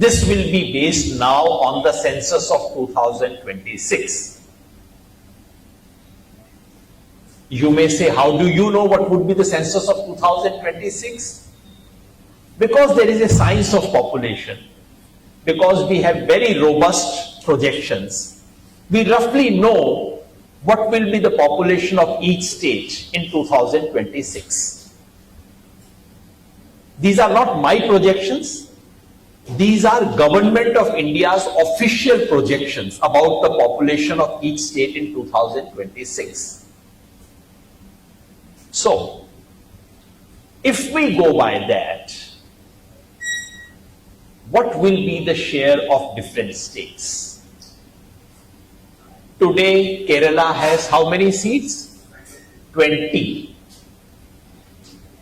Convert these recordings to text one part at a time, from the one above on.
This will be based now on the census of 2026. You may say, how do you know what would be the census of 2026? Because there is a science of population, because we have very robust projections, we roughly know what will be the population of each state in 2026. These are not my projections. These are Government of India's official projections about the population of each state in 2026. So, if we go by that, what will be the share of different states? Today, Kerala has how many seats? 20.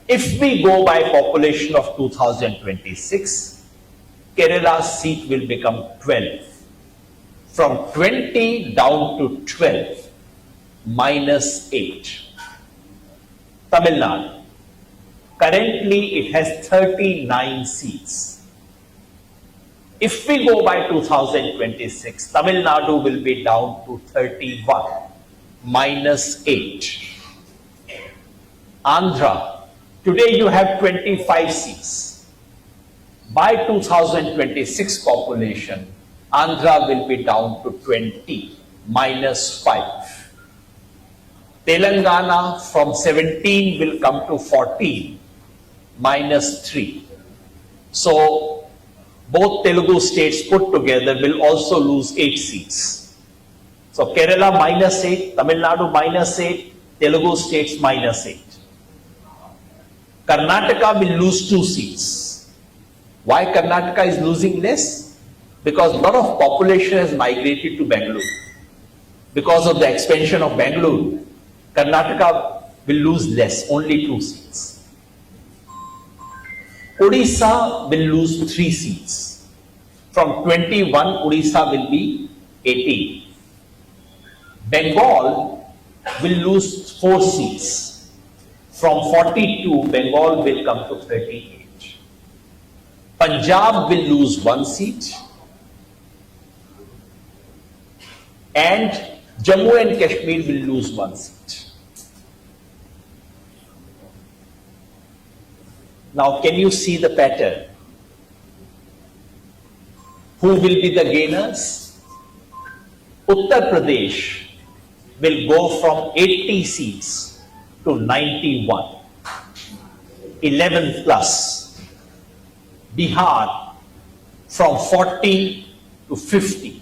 If we go by population of 2026, Kerala's seat will become 12. From 20 down to 12, minus 8. Tamil Nadu. Currently, it has 39 seats. If we go by 2026, Tamil Nadu will be down to 31, minus 8. Andhra, today you have 25 seats. By 2026 population, Andhra will be down to 20, minus 5. Telangana from 17 will come to 14, minus 3. So, both Telugu states put together will also lose 8 seats. So, Kerala minus 8, Tamil Nadu minus 8, Telugu states minus 8. Karnataka will lose 2 seats. Why Karnataka is losing less? Because a lot of population has migrated to Bangalore. Because of the expansion of Bangalore, Karnataka will lose less, only 2 seats. Odisha will lose 3 seats. From 21, Odisha will be 18. Bengal will lose 4 seats. From 42, Bengal will come to 38. Punjab will lose 1 seat. And Jammu and Kashmir will lose 1 seat. Now, can you see the pattern? Who will be the gainers? Uttar Pradesh will go from 80 seats to 91, 11 plus. Bihar from 40 to 50.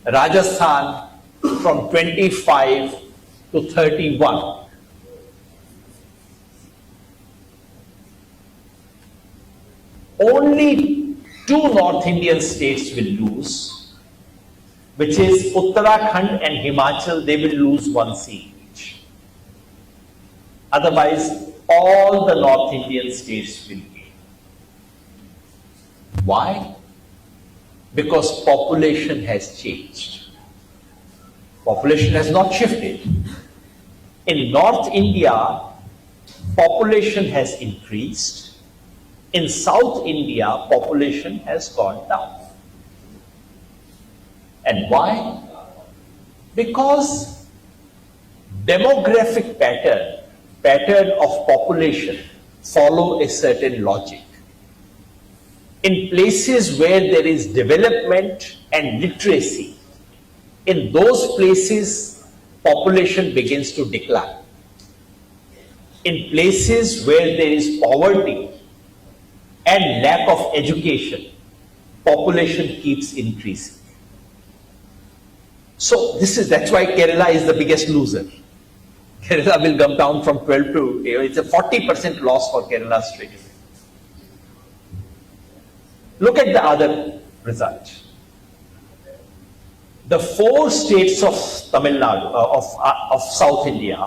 Rajasthan from 25 to 31. Only 2 North Indian states will lose, which is Uttarakhand and Himachal. They will lose 1 seat each. Otherwise, all the North Indian states will gain. Why? Because population has changed. Population has not shifted. In North India, population has increased. In South India, population has gone down. And why? Because demographic pattern of population follow a certain logic. In places where there is development and literacy, in those places, population begins to decline. In places where there is poverty and lack of education, population keeps increasing. So that's why Kerala is the biggest loser. Kerala will come down from 12 to, it's a 40% loss for Kerala straight away. Look at the other result. The 4 states of Tamil Nadu, of South India,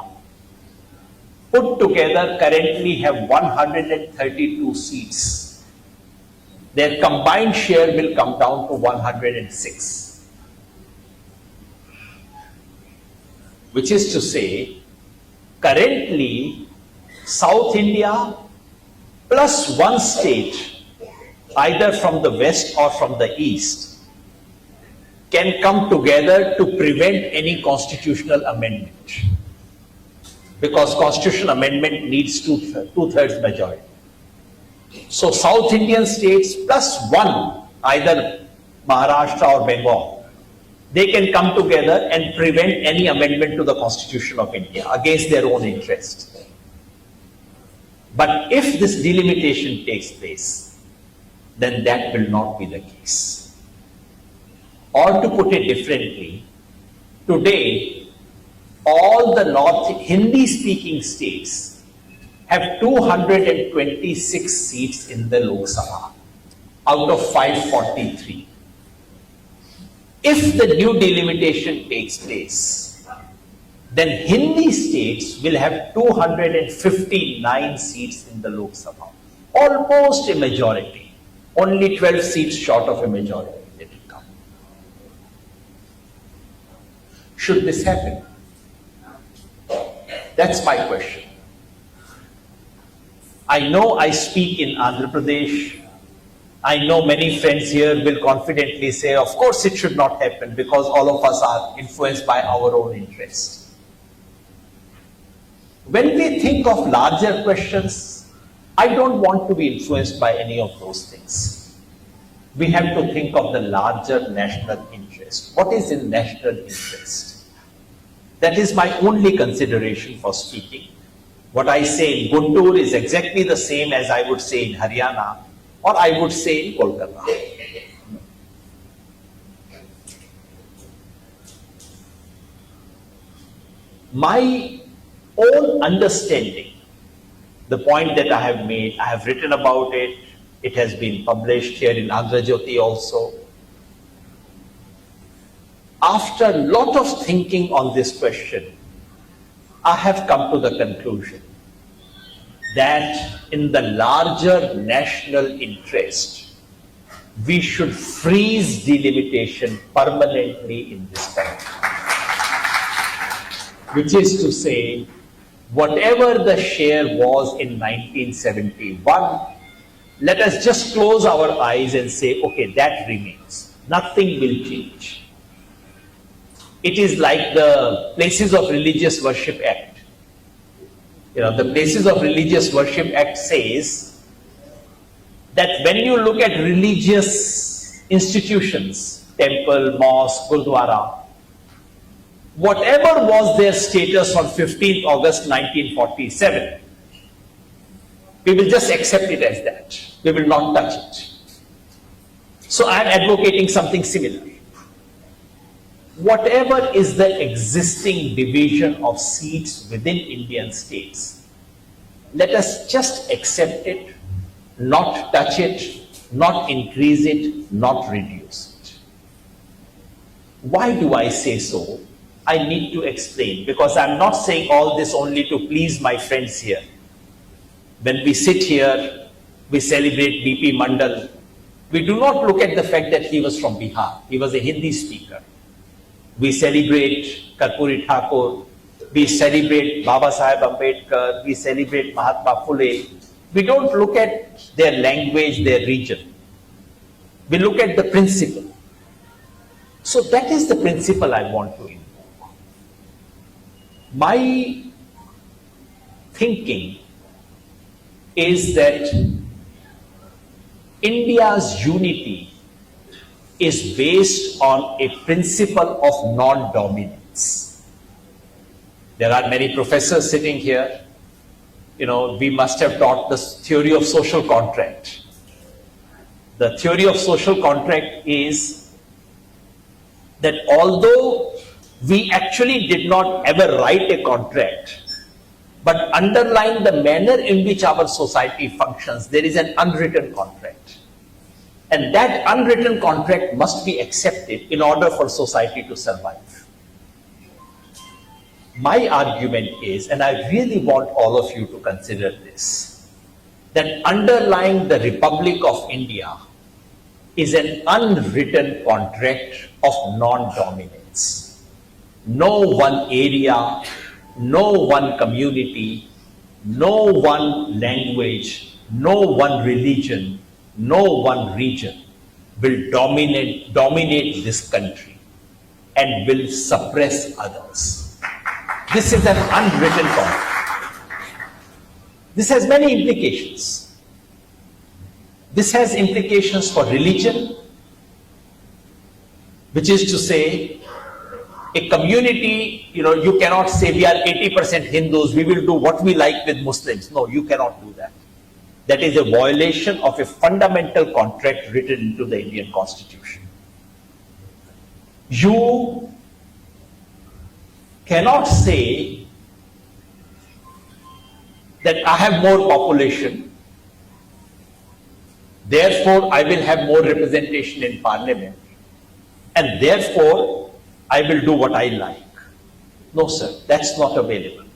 put together currently have 132 seats. Their combined share will come down to 106. Which is to say, currently, South India plus 1 state either from the west or from the east, can come together to prevent any constitutional amendment. Because constitutional amendment needs two-thirds majority. So South Indian states plus one, either Maharashtra or Bengal, they can come together and prevent any amendment to the Constitution of India against their own interest. But if this delimitation takes place, then that will not be the case. Or to put it differently, today, all the North Hindi-speaking states have 226 seats in the Lok Sabha out of 543. If the new delimitation takes place, then Hindi states will have 259 seats in the Lok Sabha, almost a majority, only 12 seats short of a majority. Let it come. Should this happen? That's my question. I know I speak in Andhra Pradesh. I know many friends here will confidently say, of course it should not happen because all of us are influenced by our own interests. When we think of larger questions, I don't want to be influenced by any of those things. We have to think of the larger national interest. What is in national interest? That is my only consideration for speaking. What I say in Guntur is exactly the same as I would say in Haryana, or I would say in Kolkata. My own understanding, the point that I have made, I have written about it, it has been published here in Andhra Jyoti also. After a lot of thinking on this question, I have come to the conclusion that in the larger national interest, we should freeze delimitation permanently in this country. Which is to say, whatever the share was in 1971, let us just close our eyes and say, okay, that remains. Nothing will change. It is like the Places of Religious Worship Act. You know, the Places of Religious Worship Act says that when you look at religious institutions, temple, mosque, gurdwara, whatever was their status on 15th August 1947, we will just accept it as that. We will not touch it. So I am advocating something similar. Whatever is the existing division of seats within Indian states, let us just accept it, not touch it, not increase it, not reduce it. Why do I say so? I need to explain, because I'm not saying all this only to please my friends here. When we sit here, we celebrate BP Mandal. We do not look at the fact that he was from Bihar. He was a Hindi speaker. We celebrate Karpuri Thakur. We celebrate Baba Saheb Ambedkar. We celebrate Mahatma Phule. We don't look at their language, their region. We look at the principle. So that is the principle I want to invoke. My thinking is that India's unity is based on a principle of non-dominance. There are many professors sitting here. You know, we must have taught the theory of social contract. The theory of social contract is that although we actually did not ever write a contract, but underlying the manner in which our society functions, there is an unwritten contract. And that unwritten contract must be accepted in order for society to survive. My argument is, and I really want all of you to consider this, that underlying the Republic of India is an unwritten contract of non-dominance. No one area, no one community, no one language, no one religion no one region will dominate this country and will suppress others. This is an unwritten contract. This has many implications. This has implications for religion, which is to say, a community, you cannot say we are 80% Hindus, we will do what we like with Muslims. No, you cannot do that. That is a violation of a fundamental contract written into the Indian Constitution. You cannot say that I have more population, therefore I will have more representation in parliament, and therefore I will do what I like. No, sir, that's not available.